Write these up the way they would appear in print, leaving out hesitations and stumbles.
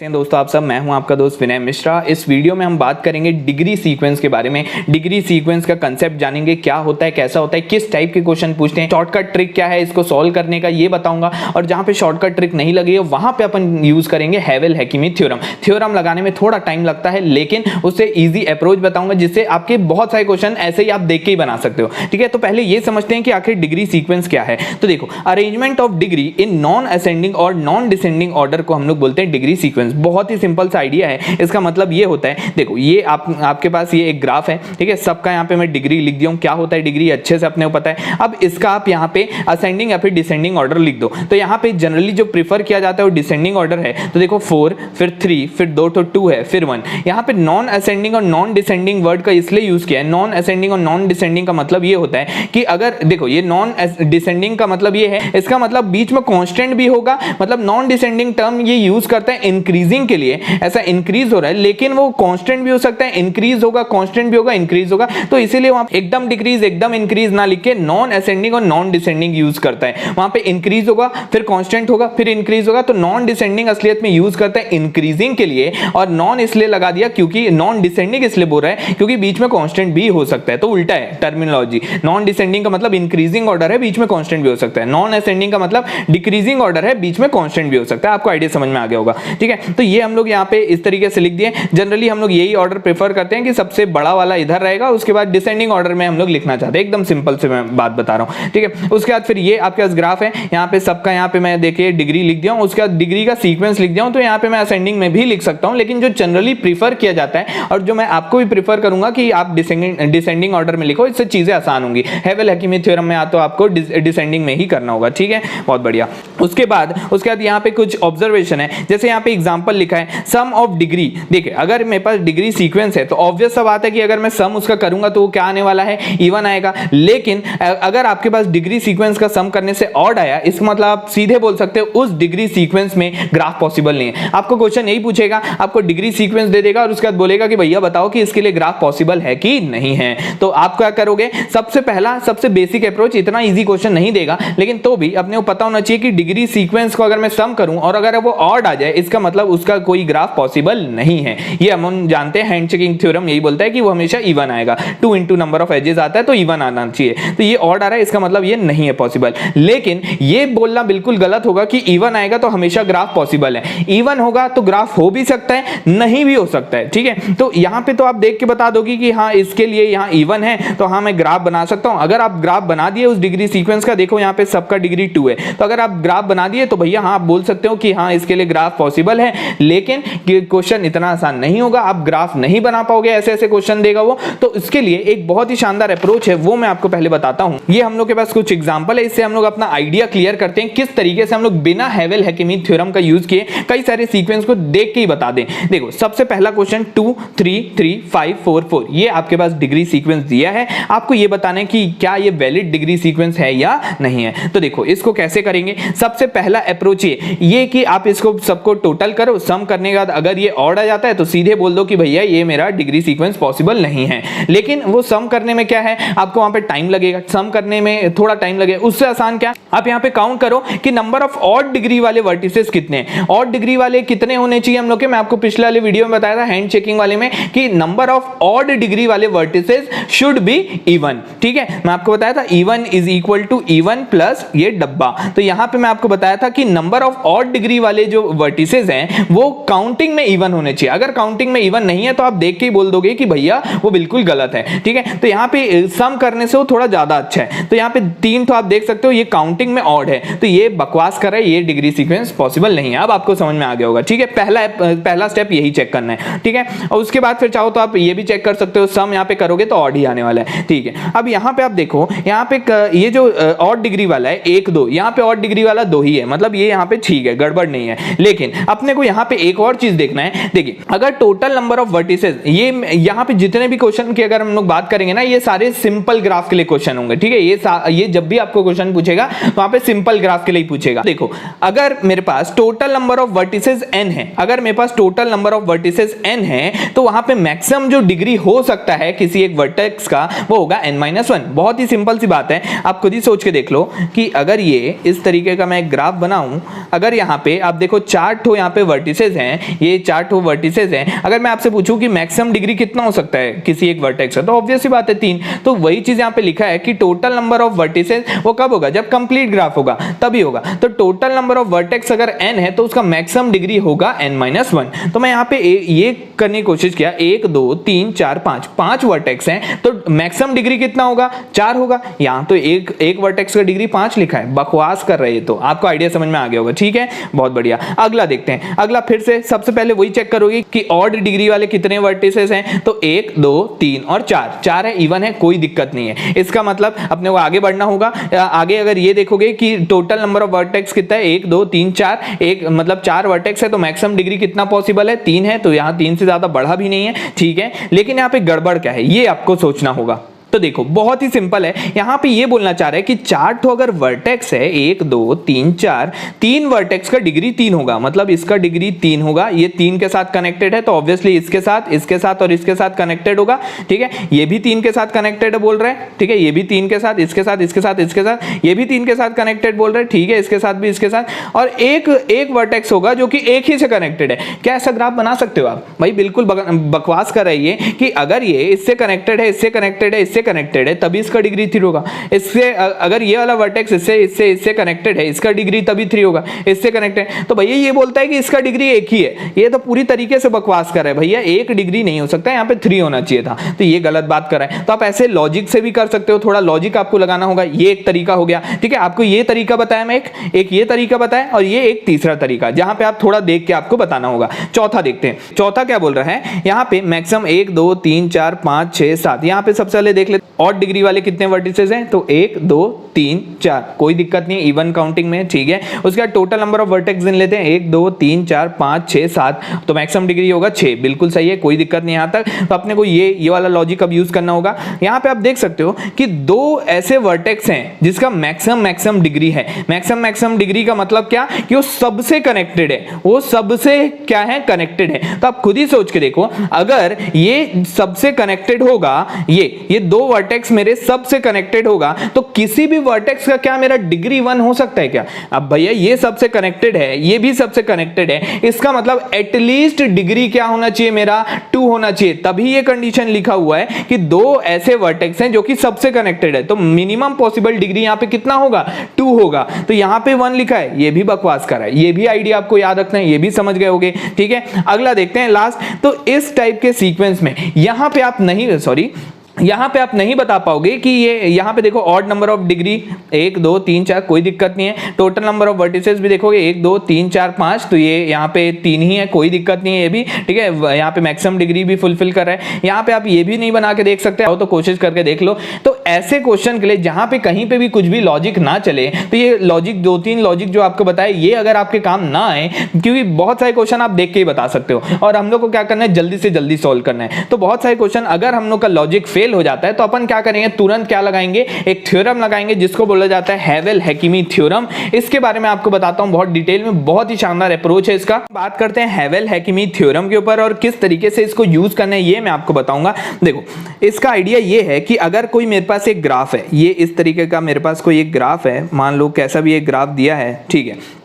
दोस्तों आप सब, मैं हूं आपका दोस्त विनय मिश्रा। इस वीडियो में हम बात करेंगे डिग्री सीक्वेंस के बारे में। डिग्री सीक्वेंस का कंसेप्ट जानेंगे, क्या होता है, कैसा होता है, किस टाइप के क्वेश्चन पूछते हैं, शॉर्टकट ट्रिक क्या है इसको सॉल्व करने का ये बताऊंगा। और जहां पे शॉर्टकट ट्रिक नहीं लगी है वहां पे अपन यूज करेंगे हैवेल-हैकिमी थ्योरम। थ्योरम लगाने में थोड़ा टाइम लगता है, लेकिन उससे ईजी अप्रोच बताऊंगा जिससे आपके बहुत सारे क्वेश्चन ऐसे ही आप देख के ही बना सकते हो। ठीक है, तो पहले ये समझते हैं कि आखिर डिग्री सीक्वेंस क्या है। तो देखो, arrangement of degree in non ascending और नॉन डिसेंडिंग ऑर्डर को हम लोग बोलते हैं डिग्री सीक्वेंस। बहुत ही सिंपल सा आइडिया है। इसका मतलब ये होता है, देखो ये आपके पास ये एक ग्राफ है, ठीक है, सबका यहाँ पे मैं डिग्री लिख दिया हूँ। क्या होता है डिग्री अच्छे से अपने को पता है। अब इसका आप यहाँ पे असेंडिंग या फिर डिसेंडिंग ऑर्डर लिख दो। तो यहाँ पे जनरली जो प्रीफर किया जाता है वो डिसेंडिंग ऑर्डर है। तो देखो 4, फिर 3, फिर 2 तो 2 है, फिर 1। यहाँ पे नॉन असेंडिंग और नॉन डिसेंडिंग वर्ड का इसलिए यूज किया है। नॉन असेंडिंग और नॉन डिसेंडिंग का मतलब ये होता है कि अगर देखो ये नॉन डिसेंडिंग का मतलब ये है, इसका मतलब बीच में कांस्टेंट भी होगा। मतलब नॉन डिसेंडिंग टर्म ये यूज करता है इंक्रीजिंग के लिए, ऐसा इंक्रीज हो रहा है, लेकिन वो कांस्टेंट भी हो सकता है, इंक्रीज होगा, कांस्टेंट भी होगा, इंक्रीज होगा। तो इसीलिए वहां एकदम डिक्रीज एकदम इंक्रीज ना लिख के नॉन असेंडिंग और नॉन डिसेंडिंग यूज करता है। वहां पे इंक्रीज होगा, फिर कांस्टेंट होगा, फिर इंक्रीज होगा। तो नॉन डिसेंडिंग असलियत में यूज करता है इंक्रीजिंग के लिए, और नॉन इसलिए लगा दिया क्योंकि नॉन डिसेंडिंग इसलिए बोल रहा है क्योंकि बीच में कांस्टेंट भी हो सकता है। तो उल्टा है टर्मिनोलॉजी। नॉन डिसेंडिंग का मतलब इंक्रीजिंग ऑर्डर है, बीच में कांस्टेंट भी हो सकता है। नॉन असेंडिंग का मतलब डिक्रीजिंग ऑर्डर है, बीच में कांस्टेंट भी हो सकता है। आपको आइडिया समझ में आ गया होगा। ठीक है, तो ये हम लोग यहाँ पे इस तरीके से लिख दिए। जनरली हम लोग यही ऑर्डर प्रेफर करते हैं कि सबसे बड़ा वाला इधर रहेगा, उसके बाद डिसेंडिंग ऑर्डर में हम लोग लिखना चाहते हैं। एकदम सिंपल से मैं बात बता रहा हूं। ठीक है, उसके बाद फिर ये आपके पास ग्राफ है, यहाँ पे सबका यहाँ पे मैं देखिए डिग्री लिख दिया हूं, उसके बाद डिग्री का सीक्वेंस लिख दिया हूं। तो यहाँ पे मैं असेंडिंग में भी लिख सकता हूं, लेकिन जो जनरली प्रीफर किया जाता है और जो मैं आपको भी प्रीफर करूंगा कि आप डिसेंडिंग ऑर्डर में लिखो, इससे चीजें आसान होंगी। हैवेल-हैकिमी थ्योरम में तो आपको डिसेंडिंग में ही करना होगा। ठीक है, बहुत बढ़िया। उसके बाद यहाँ पे कुछ ऑब्जर्वेशन है, जैसे यहाँ पे एग्जांपल लिखा है सम ऑफ डिग्री। देखिए अगर मेरे पास डिग्री सीक्वेंस है तो ऑब्वियस सा बात है कि अगर मैं सम उसका करूंगा तो वो क्या आने वाला है, इवन आएगा। लेकिन अगर आपके पास डिग्री सीक्वेंस का सम करने से ऑड आया, इसका मतलब आप सीधे बोल सकते हो उस डिग्री सीक्वेंस में ग्राफ पॉसिबल नहीं है। आपको क्वेश्चन यही पूछेगा, आपको डिग्री सीक्वेंस दे देगा और उसके बाद बोलेगा कि भैया बताओ कि इसके लिए ग्राफ पॉसिबल है कि नहीं है। तो आप क्या करोगे, सबसे पहला सबसे बेसिक अप्रोच, इतना इजी क्वेश्चन नहीं देगा लेकिन तो भी अपने को पता होना चाहिए कि डिग्री सीक्वेंस को अगर मैं सम करूं और अगर वो ऑड आ जाए, इसका मतलब उसका कोई ग्राफ पॉसिबल नहीं है। ये हम जानते हैं, हैंड चेकिंग थ्योरम यही बोलता है कि वो हमेशा इवन आएगा। 2 into नंबर ऑफ एजेस आता है तो इवन आना चाहिए। तो ये ऑड आ रहा है, इसका मतलब ये नहीं है पॉसिबल। लेकिन ये बोलना बिल्कुल गलत होगा कि इवन आएगा तो हमेशा ग्राफ पॉसिबल है। इवन होगा तो ग्राफ हो भी सकता है, नहीं भी हो सकता है। ठीक है, तो यहां पे तो आप देख के बता दोगे कि हाँ इसके लिए यहां इवन है तो हाँ मैं ग्राफ बना सकता हूं। अगर आप ग्राफ बना दिए उस डिग्री सीक्वेंस का, देखो यहां पे सबका डिग्री 2 है, तो अगर आप ग्राफ बना दिए तो भैया हाँ आप बोल सकते हो कि हाँ इसके लिए ग्राफ पॉसिबल है। लेकिन क्वेश्चन इतना आसान नहीं होगा, आप ग्राफ नहीं बना पाओगे, ऐसे ऐसे क्वेश्चन देगा वो। तो इसके लिए एक बहुत ही शानदार अप्रोच है, वो मैं आपको पहले बताता हूं। ये हम लोग के पास कुछ एग्जांपल है, इससे हम लोग अपना आइडिया क्लियर करते हैं किस तरीके से हम लोग बिना हैवेल-हैकिमी थ्योरम का यूज किए कई सारे सीक्वेंस को देख के ही बता दें। देखो सबसे पहला क्वेश्चन 2 3 3 5 4 4, ये आपके पास डिग्री सीक्वेंस दिया है। आपको ये बताना है कि क्या ये वैलिड डिग्री सीक्वेंस है या नहीं है। तो देखो इसको कैसे करेंगे। सबसे पहला अप्रोच ये कि आप इसको सबको टोटल करो, सम करने के बाद अगर ये ऑड आ जाता है तो सीधे बोल दो कि भैया ये मेरा डिग्री सीक्वेंस पॉसिबल नहीं है। लेकिन वो सम करने में क्या है, आपको वहां पे टाइम लगेगा, सम करने में थोड़ा टाइम लगेगा। उससे आसान क्या, आप यहां पे काउंट करो कि नंबर ऑफ ऑड डिग्री वाले वर्टिसेस कितने हैं। ऑड डिग्री वाले कितने होने चाहिए हम लोग के, मैं आपको पिछले वाले वीडियो में बताया था हैंड चेकिंग वाले में कि नंबर ऑफ ऑड डिग्री वाले वर्टिसेस शुड बी इवन। ठीक है, मैं आपको बताया था even is equal to even plus ये डब्बा। तो यहां पे मैं आपको बताया था कि नंबर ऑफ ऑड डिग्री वाले जो वर्टिसेस हैं वो काउंटिंग में इवन होने चाहिए। अगर काउंटिंग में इवन नहीं है तो आप देख के ही बोल दोगे कि भैया वो बिल्कुल गलत है। ठीक है, तो यहाँ पे सम करने से वो थोड़ा ज्यादा अच्छा है। तो यहाँ पे 3 तो आप देख सकते हो ये काउंटिंग में ऑड है, तो ये बकवास कर रहा है, ये डिग्री सीक्वेंस पॉसिबल नहीं है। अब आपको समझ में आ गया होगा। ठीक है, पहला स्टेप यही चेक करना है। ठीक है, और उसके बाद फिर चाहो तो आप ये भी चेक कर सकते हो, सम यहाँ पे करोगे तो ऑड ही आने वाला है। ठीक है, अब यहाँ पे आप देखो, यहाँ पे ये जो ऑड डिग्री वाला है 1 2, यहाँ पे ऑड डिग्री वाला 2 ही है, मतलब ये यहाँ पे ठीक है, गड़बड़ नहीं है। लेकिन अपने को यहाँ पे एक और चीज देखना है। देखिए अगर टोटल नंबर ऑफ वर्टिसेस, ये यहाँ पे जितने भी क्वेश्चन की अगर हम लोग बात करेंगे ना, ये सारे सिंपल ग्राफ के लिए क्वेश्चन होंगे। ठीक है, ये जब भी आपको क्वेश्चन पूछेगा तो वहां पे सिंपल ग्राफ के लिए पूछेगा। देखो अगर मेरे पास total number of vertices n है, अगर मेरे पास total number of vertices n है तो वहां पे मैक्सिमम जो डिग्री हो सकता है किसी एक वर्टेक्स का वो होगा n-1। बहुत ही सिंपल सी बात है, आप खुद ही सोच के देख लो कि अगर ये इस तरीके का मैं ग्राफ बनाऊं, अगर यहाँ पे आप देखो 4 ठो यहाँ पे वर्टिसेस हैं, ये 4 ठो वर्टिसेस हैं, अगर मैं आपसे पूछूं कि मैक्सिमम डिग्री कितना हो सकता है किसी एक वर्टेक्स का, तो ऑब्वियस सी बात है 3। तो वही चीज यहाँ पे लिखा है कि टोटल नंबर ऑफ वर्टिसेस वो कब होगा, जब कंप्लीट ग्राफ होगा तभी होगा। तो टोटल नंबर ऑफ वर्टेक्स अगर n है तो उसका मैक्सिमम डिग्री होगा n-1। तो मैं यहाँ पे ये करने की कोशिश किया, 1 2 3 4 5 वर्टेक्स हैं, तो मैक्सिमम डिग्री कितना होगा, 4 होगा। यहाँ तो एक वर्टेक्स का डिग्री 5 लिखा है, बकवास कर रहे हैं। तो आपको आइडिया समझ में आ गया होगा, ठीक है, बहुत बढ़िया। अगला देखते हैं। अगला फिर से सबसे पहले वही चेक करोगे कि ऑड डिग्री वाले कितने वर्टिसेस हैं, तो 1 2 3 और 4 है, इवन है, कोई दिक्कत नहीं है। इसका मतलब अपने को आगे बढ़ना होगा। आगे अगर ये देखोगे कि टोटल नंबर ऑफ वर्टेक्स कितना है, 1 2 3 4, एक मतलब 4 वर्टेक्स है, तो मैक्सिमम डिग्री कितना पॉसिबल है, 3 है। तो यहाँ 3 से ज्यादा बढ़ा भी नहीं है, ठीक है। लेकिन यहाँ पे गड़बड़ क्या है ये आपको सोचना होगा। तो देखो बहुत ही सिंपल है, यहां पे ये बोलना चाह रहा है कि 4 ठो अगर वर्टेक्स है, 1 2 3 4, 3 वर्टेक्स का डिग्री 3 होगा, मतलब इसका डिग्री 3 होगा। ये 3 के साथ कनेक्टेड है तो ऑब्वियसली इसके साथ और इसके साथ कनेक्टेड होगा, ठीक है। ये भी 3 के साथ कनेक्टेड बोल रहे हैं, ठीक है। ये भी 3 के साथ, इसके साथ, इसके साथ, इसके साथ, ये भी 3 के साथ कनेक्टेड बोल रहे हैं, ठीक है। इसके साथ भी, इसके साथ, और एक वर्टेक्स होगा जो कि एक ही से कनेक्टेड है। क्या ऐसा ग्राफ बना सकते हो आप? भाई बिल्कुल बकवास कर रही है कि अगर ये इससे कनेक्टेड है, इससे कनेक्टेड है, कनेक्टेड है, तभी इसका डिग्री 3 होगा। इससे अगर ये वाला वर्टेक्स इससे कनेक्टेड है, इसका डिग्री तभी 3 होगा, इससे कनेक्टेड। तो भैया ये बोलता है कि इसका डिग्री 1 ही है। ये तो पूरी तरीके से बकवास कर रहा है भैया, 1 डिग्री नहीं हो सकता, यहाँ पे 3 होना चाहिए था। तो ये गलत बात कर रहा है। तो आप ऐसे लॉजिक से भी कर सकते हो, थोड़ा लॉजिक आपको लगाना होगा। ये एक तरीका हो गया, ठीक है। आपको ये तरीका बताया मैं, एक ये तरीका बताया, और ये एक तीसरा तरीका, जहां पे आप थोड़ा देख के आपको बताना होगा। चौथा देखते हैं, चौथा क्या बोल रहा है यहाँ पे, मैक्सिमम 1 2 3 4 5 6 7। यहाँ पे सबसे पहले देख लेते ऑड डिग्री वाले कितने वर्टिसेस हैं, तो 1 2 3 4, कोई दिक्कत नहीं है, इवन काउंटिंग में, ठीक है। उसके बाद टोटल नंबर ऑफ वर्टेक्स गिन लेते हैं, 1 2 3 4 5 6 7, तो मैक्सिमम डिग्री होगा 6, बिल्कुल सही है, कोई दिक्कत नहीं यहाँ तक। तो अपने को ये वाला लॉजिक अब यूज करना होगा। यहाँ पे आप देख सकते हो कि 2 ऐसे वर्टेक्स हैं जिसका मैक्सिमम डिग्री है। मैक्सिमम डिग्री का मतलब क्या, कि वो सबसे कनेक्टेड है, वो सबसे क्या है, कनेक्टेड है। तो आप खुद ही सोच के देखो, अगर ये सबसे कनेक्टेड होगा, ये 2 वर्टेक्स मेरे सबसे कनेक्टेड होगा, तो किसी भी वर्टेक्स का क्या मेरा डिग्री 1 हो सकता है क्या? अब भैया ये सबसे कनेक्टेड है, ये भी सबसे कनेक्टेड है, इसका मतलब एटलीस्ट डिग्री क्या होना चाहिए, मेरा 2 होना चाहिए। तभी ये कंडीशन लिखा हुआ है कि 2 ऐसे वर्टेक्स हैं जो कि सबसे कनेक्टेड है, तो मिनिमम पॉसिबल डिग्री यहां पे कितना होगा, 2 होगा। तो यहां पे 1 लिखा है, ये भी बकवास कर रहा है। ये भी आइडिया आपको याद रखना है, ये भी समझ गए होगे, ठीक है। अगला देखते हैं लास्ट। तो इस टाइप के सीक्वेंस में यहां पे आप नहीं बता पाओगे कि ये यहाँ पे देखो ऑड नंबर ऑफ डिग्री 1 2 3 4, कोई दिक्कत नहीं है। टोटल नंबर ऑफ वर्टिसेस भी देखोगे 1 2 3 4 5, तो ये यहाँ पे 3 ही है, कोई दिक्कत नहीं है, ये भी ठीक है। यहाँ पे मैक्सिमम डिग्री भी फुलफिल कर रहा है। यहाँ पे आप ये भी नहीं बना के देख सकते हो, तो कोशिश करके देख लो। तो ऐसे क्वेश्चन के लिए जहाँ पे कहीं पे भी कुछ भी लॉजिक ना चले, तो ये लॉजिक 2-3 लॉजिक जो आपको बताए, ये अगर आपके काम ना आए, क्योंकि बहुत सारे क्वेश्चन आप देख के ही बता सकते हो, और हम लोग को क्या करना है, जल्दी से जल्दी सॉल्व करना है। तो बहुत सारे क्वेश्चन अगर हम लोग का लॉजिक फेल हो जाता है, तो अपन क्या करेंगे, तुरंत क्या लगाएंगे, एक थ्योरम लगाएंगे जिसको बोला जाता है हैवेल-हैकिमी थ्योरम। इसके बारे में आपको बताता हूं बहुत डिटेल में, बहुत ही शानदार अप्रोच है इसका। बात करते हैं हैवेल-हैकिमी थ्योरम के ऊपर, और किस तरीके से इसको यूज करना है ये मैं आपको बताऊंगा। देखो इसका आइडिया ये है कि अगर कोई मेरे पास एक ग्राफ है, ये इस तरीके का मेरे पास कोई एक ग्राफ है, मान लो कैसा भी एक ग्राफ दिया है, ठीक है।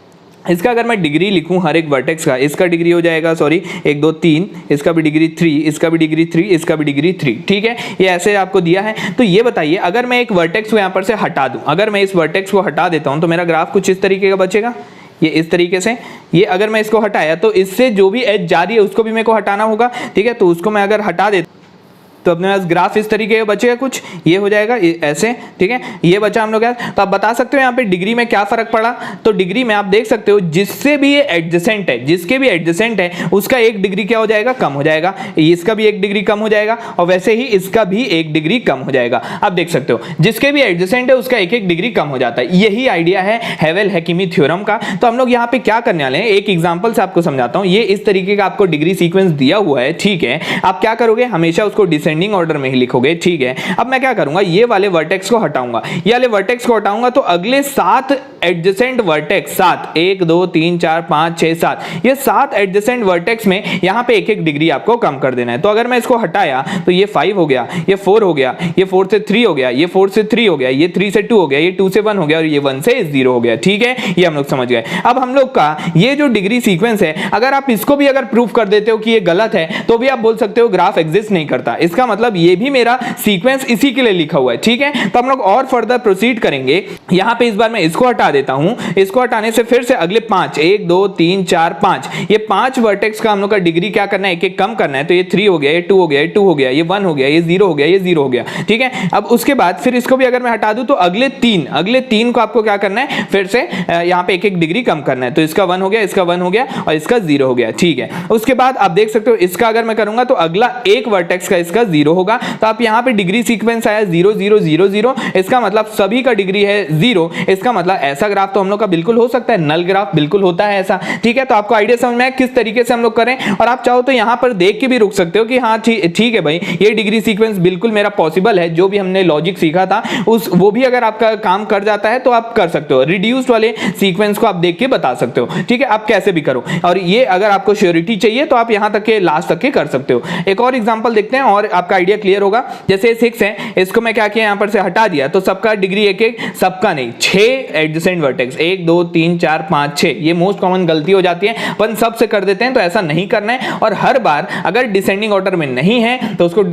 इसका अगर मैं डिग्री लिखूं हर एक वर्टेक्स का, इसका डिग्री हो जाएगा 1 2 3, इसका भी डिग्री 3, इसका भी डिग्री 3, इसका भी डिग्री 3, ठीक है। ये ऐसे आपको दिया है। तो ये बताइए, अगर मैं एक वर्टेक्स को यहाँ पर से हटा दूं, अगर मैं इस वर्टेक्स को हटा देता हूं, तो मेरा ग्राफ कुछ इस तरीके का बचेगा, ये इस तरीके से। ये अगर मैं इसको हटाया, तो इससे जो भी एज जा रही है उसको भी मेरे को हटाना होगा, ठीक है। तो उसको मैं अगर हटा देता तो अपने पास ग्राफ इस तरीके का बचेगा, कुछ ये हो जाएगा ऐसे, ठीक है। ये बचा हम लोग यार। तो आप बता सकते हो यहाँ पे डिग्री में क्या फर्क पड़ा। तो डिग्री में आप देख सकते हो, जिससे भी ये एडजेसेंट है, जिसके भी एडजेसेंट है, उसका 1 डिग्री क्या हो जाएगा, कम हो जाएगा। इसका भी 1 डिग्री कम हो जाएगा, और वैसे ही इसका भी 1 डिग्री कम हो जाएगा। आप देख सकते हो जिसके भी एडजेसेंट है उसका 1 डिग्री कम हो जाता है। यही आइडिया है हैवेल-हैकिमी थ्योरम का। तो हम लोग यहाँ पे क्या करने वाले हैं, एक एग्जाम्पल से आपको समझाता हूँ। ये इस तरीके का आपको डिग्री सीक्वेंस दिया हुआ है, ठीक है। आप क्या करोगे, हमेशा उसको डिसेंडिंग डिसेंडिंग ऑर्डर में ही लिखोगे, ठीक है। अब मैं क्या करूंगा, ये वाले वर्टेक्स को हटाऊंगा, ये वाले वर्टेक्स को हटाऊंगा तो अगले 7 एडजेसेंट वर्टेक्स, 7, 1 2 3 4 5 6 7, ये 7 एडजेसेंट वर्टेक्स में यहां पे एक एक डिग्री आपको कम कर देना है। तो अगर मैं इसको हटाया तो ये 5 हो गया, ये 4 हो गया, ये 4 से 3 हो गया, ये 4 से 3 हो गया, ये 3 से 2 हो गया, ये 2 से 1 हो गया और ये 1 से 0 हो गया, ठीक है। ये हम लोग समझ गए। अब हम लोग का ये जो डिग्री सीक्वेंस है, अगर आप इसको भी अगर प्रूफ कर देते हो कि ये गलत है तो भी आप बोल सकते हो ग्राफ एग्जिस्ट नहीं करता। इसका मतलब ये भी मेरा सीक्वेंस इसी के लिए लिखा हुआ है, ठीक है। तो हम लोग और फर्दर प्रोसीड करेंगे। यहां पे इस बार मैं इसको हटा देता हूं, इसको हटाने से फिर से अगले 5, 1 2 3 4 5, ये 5 वर्टेक्स का हम लोग का डिग्री क्या करना है, एक एक कम करना है। तो ये 3 हो गया, ये 2 हो गया, ये 2 हो गया, ये 1 हो गया, ये 0 हो गया, ये 0 हो गया, ठीक है। अब उसके बाद फिर इसको भी अगर मैं हटा दूं तो अगले 3 को आपको क्या करना है, फिर से यहां पे एक एक डिग्री कम करना है। तो इसका 1 हो गया, इसका 1 हो गया और इसका 0 हो गया, ठीक है। उसके बाद आप देख सकते हो इसका अगर मैं करूंगा तो अगला एक वर्टेक्स का इसका 0 होगा। तो आप यहां पे डिग्री सीक्वेंस आया 0 0 0 0, इसका मतलब सभी का डिग्री है 0। इसका मतलब ऐसा ग्राफ तो हम लोग का बिल्कुल हो सकता है, नल ग्राफ बिल्कुल होता है ऐसा, ठीक है। तो आपको आइडिया समझ में आया किस तरीके से हम लोग करें। और आप चाहो तो यहां पर देख के भी रुक सकते हो कि हाँ ठीक है भाई, ये डिग्री सीक्वेंस बिल्कुल मेरा पॉसिबल है। जो भी हमने लॉजिक सीखा था वो भी अगर आपका काम कर जाता है तो आप कर सकते हो। रिड्यूस्ड वाले सीक्वेंस को आप देख के बता सकते हो, ठीक है। आप कैसे भी करो, और ये अगर आपको श्योरिटी चाहिए तो आप यहां तक के लास्ट तक के कर सकते हो। एक और एग्जांपल देखते हैं और आपका आइडिया क्लियर होगा। जैसे 6 है, इसको मैं क्या किया, यहां पर से हटा दिया तो सबका डिग्री एक एक, सबका नहीं, 6 एडजेसेंट वर्टेक्स, 1 2 3 4 5 6, ये मोस्ट कॉमन गलती हो जाती है, अपन सब से कर देते हैं। तो ऐसा नहीं करना है और हर बार अगर डिसेंडिंग ऑर्डर में नहीं है तो उसको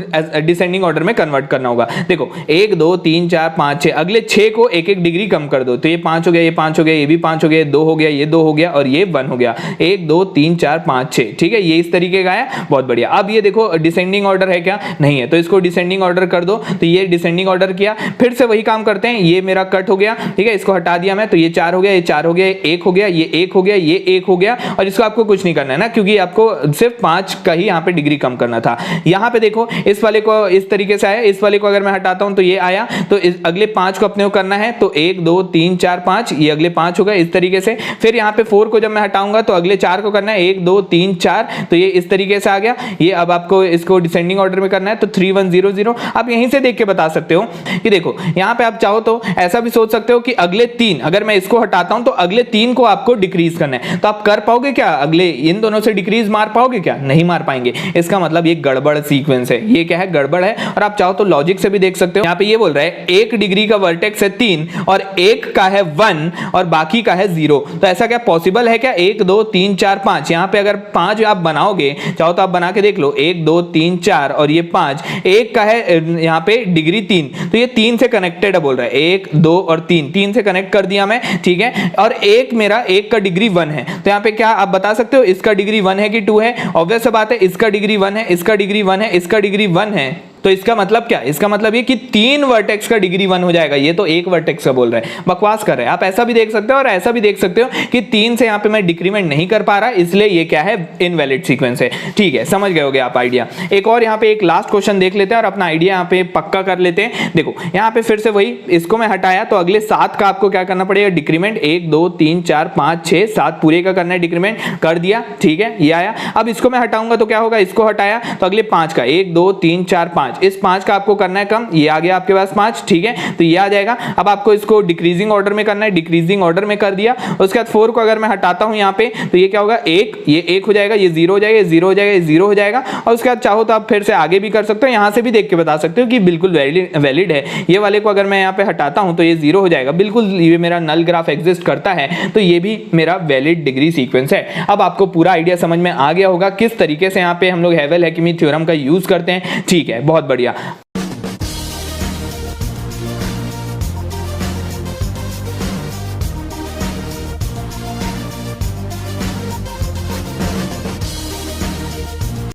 डिसेंडिंग ऑर्डर में कन्वर्ट करना होगा। देखो 1 2 3 4 5 6, अगले 6 को एक एक डिग्री कम कर दो। तो ये 5 हो गया, ये 5 हो गया, ये भी 5 हो गया, 2 हो गया, ये 2 हो गया और ये 1 हो गया। 1 2 3 4 5 6, ठीक है। ये इस तरीके का है, बहुत बढ़िया। अब ये देखो डिसेंडिंग ऑर्डर है क्या, नहीं है, तो इसको डिसेंडिंग ऑर्डर कर दो। तो ये डिसेंडिंग ऑर्डर किया, फिर से वही काम करते हैं। ये मेरा कट हो गया, ठीक है, इसको हटा दिया मैं, तो ये 4 हो गया, ये 4 हो गया, 1 हो गया, ये 1 हो गया, ये 1 हो गया और इसको आपको कुछ नहीं करना है ना, क्योंकि आपको सिर्फ 5 का ही यहाँ पे डिग्री कम करना था। यहाँ पे देखो इस वाले को इस तरीके से आया, इस वाले को अगर मैं हटाता हूं तो ये आया, तो अगले 5 को अपने को करना है। तो 1 2 3 4 5, ये अगले 5 हो गए इस तरीके से। फिर यहाँ पे 4 को जब मैं हटाऊंगा तो अगले 4 को करना है, 1 2 3 4, तो ये इस तरीके से आ गया। ये अब आपको इसको डिसेंडिंग ऑर्डर में करना है, तो 3 1 0 0। आप यहीं से देख के बता सकते हो कि देखो यहाँ पे आप चाहो तो ऐसा भी सोच सकते हो कि अगले 3, अगर मैं इसको हटाता हूं तो अगले 3 को आपको डिक्रीज करना है। तो आप कर पाओगे क्या, अगले इन दोनों से डिक्रीज मार पाओगे क्या, नहीं मार पाएंगे। इसका मतलब ये गड़बड़ सीक्वेंस है, ये क्या है, गड़बड़ है। और आप चाहो तो लॉजिक से भी देख सकते हो। यहाँ पे ये बोल रहा है 1 डिग्री का वर्टेक्स है 3 और 1 का है 1 और बाकी का है 0। तो ऐसा क्या पॉसिबल है क्या, 1 2 3 4 5, यहाँ पे अगर 5 आप बनाओगे, चाहो तो आप बना के देख लो, 1 2 3 4 और ये 5, 1 का है यहाँ पे डिग्री 3, तो ये 3 से कनेक्टेड है बोल रहा है, 1 2 और 3 से कनेक्ट कर दिया मैं, ठीक है। और एक मेरा 1 का डिग्री 1 है, तो यहाँ पे क्या आप बता सकते हो इसका डिग्री 1 है कि 2 है, ऑब्वियस बात है, इसका डिग्री 1 है, इसका डिग्री 1 है, इसका डिग्री 1 है। तो इसका मतलब क्या, इसका मतलब ये कि 3 वर्टेक्स का डिग्री 1 हो जाएगा। ये तो 1 वर्टेक्स का बोल रहा है, बकवास कर रहे हैं। आप ऐसा भी देख सकते हो और ऐसा भी देख सकते हो कि 3 से यहाँ पे मैं डिक्रीमेंट नहीं कर पा रहा, इसलिए ये क्या है, इनवैलिड सीक्वेंस है, ठीक है। समझ गए होगे आप आइडिया। एक और यहाँ पे एक लास्ट क्वेश्चन देख लेते हैं और अपना आइडिया यहाँ पे पक्का कर लेते हैं। देखो यहाँ पे फिर से वही, इसको मैं हटाया तो अगले 7 का आपको क्या करना पड़ेगा, डिक्रीमेंट, 1 2 3 4 5 6 7 पूरे का करना है डिक्रीमेंट, कर दिया, ठीक है, ये आया। अब इसको मैं हटाऊंगा तो क्या होगा, इसको हटाया तो अगले 5 का, 1 2 3 4 5, इस 5 का आपको करना है कम, ये आ गया आपके पास 5, ठीक है, तो ये आ जाएगा। अब आपको इसको डिक्रीजिंग ऑर्डर में करना है, डिक्रीजिंग ऑर्डर में कर दिया। उसके बाद 4 को अगर मैं हटाता हूं यहाँ पे तो ये क्या होगा, 1, ये 1 हो जाएगा, ये 0 हो जाएगा, 0 हो जाएगा, ये 0 हो जाएगा। और उसके बाद चाहो तो आप फिर से आगे भी कर सकते हो, यहाँ से भी देख के बता सकते हो कि बिल्कुल वैलिड है। ये वाले को अगर मैं यहाँ पे हटाता हूं तो ये 0 हो जाएगा, बिल्कुल ये मेरा नल ग्राफ एग्जिस्ट करता है, तो ये भी मेरा वैलिड डिग्री सीक्वेंस है। अब आपको पूरा आइडिया समझ में आ गया होगा किस तरीके से यहाँ पे हम लोग हेवेल-हैकिमी थ्योरम का यूज करते हैं, ठीक है, बहुत बढ़िया।